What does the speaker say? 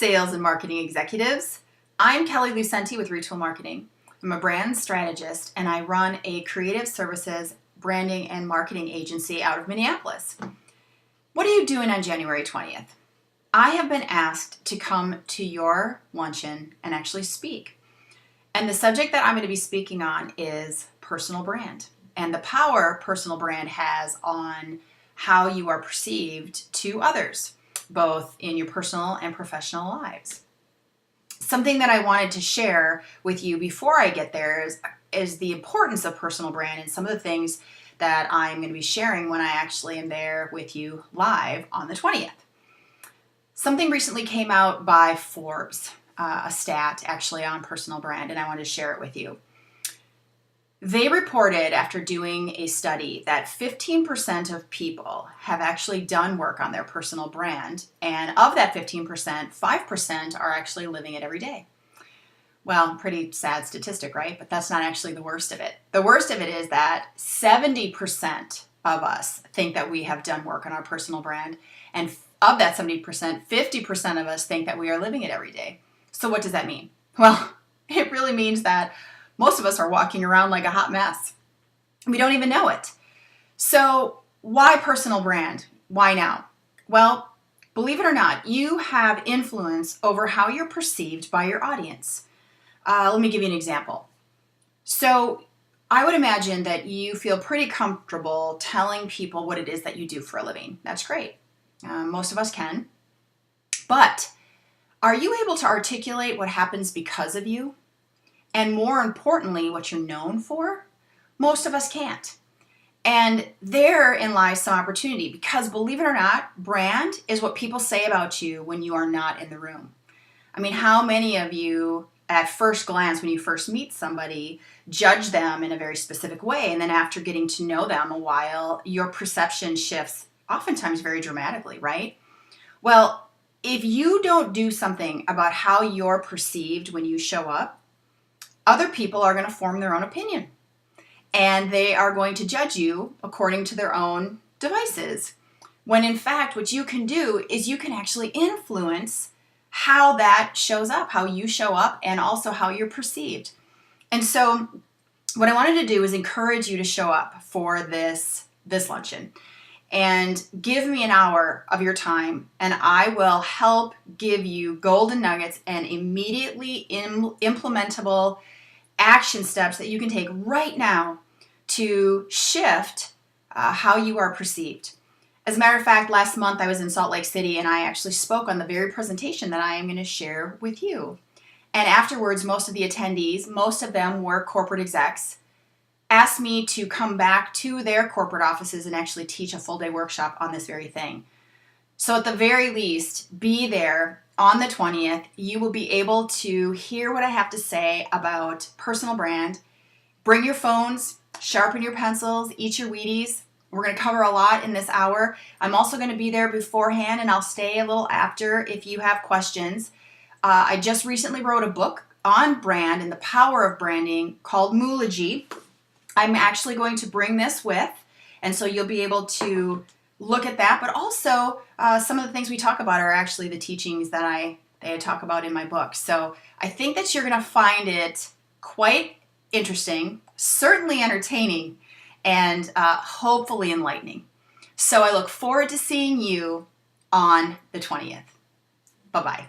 sales and marketing executives. I'm Kelly Lucente with Retool Marketing. I'm a brand strategist and I run a creative services, branding, and marketing agency out of Minneapolis. What are you doing on January 20th? I have been asked to come to your luncheon and actually speak. And the subject that I'm going to be speaking on is personal brand and the power personal brand has on how you are perceived to others, both in your personal and professional lives. Something that I wanted to share with you before I get there is the importance of personal brand and some of the things that I'm going to be sharing when I actually am there with you live on the 20th. Something recently came out by Forbes, a stat actually on personal brand, and I wanted to share it with you. They reported after doing a study that 15% of people have actually done work on their personal brand, and of that 15%, 5% are actually living it every day. Well, pretty sad statistic, right? But that's not actually the worst of it. The worst of it is that 70% of us think that we have done work on our personal brand, and of that 70%, 50% of us think that we are living it every day. So what does that mean? Well, it really means that most of us are walking around like a hot mess. We don't even know it. So why personal brand? Why now? Well, believe it or not, you have influence over how you're perceived by your audience. Let me give you an example. So I would imagine that you feel pretty comfortable telling people what it is that you do for a living. That's great. Most of us can. But are you able to articulate what happens because of you? And more importantly, what you're known for? Most of us can't. And therein lies some opportunity because believe it or not, brand is what people say about you when you are not in the room. I mean, how many of you at first glance, when you first meet somebody, judge them in a very specific way, and then after getting to know them a while, your perception shifts oftentimes very dramatically, right? Well, if you don't do something about how you're perceived when you show up, other people are going to form their own opinion, and they are going to judge you according to their own devices. When in fact, what you can do is you can actually influence how that shows up, how you show up, and also how you're perceived. And so what I wanted to do is encourage you to show up for this luncheon and give me an hour of your time, and I will help give you golden nuggets and immediately implementable action steps that you can take right now to shift how you are perceived. As a matter of fact, last month I was in Salt Lake City and I actually spoke on the very presentation that I am going to share with you. And afterwards, most of the attendees, most of them were corporate execs, asked me to come back to their corporate offices and actually teach a full-day workshop on this very thing. So at the very least, be there on the 20th. You will be able to hear what I have to say about personal brand. Bring your phones, sharpen your pencils, eat your Wheaties. We're going to cover a lot in this hour. I'm also going to be there beforehand and I'll stay a little after if you have questions. I just recently wrote a book on brand and the power of branding called Moology. I'm actually going to bring this with, and so you'll be able to look at that, but also some of the things we talk about are actually the teachings that I talk about in my book. So I think that you're going to find it quite interesting, certainly entertaining, and hopefully enlightening. So I look forward to seeing you on the 20th. Bye-bye.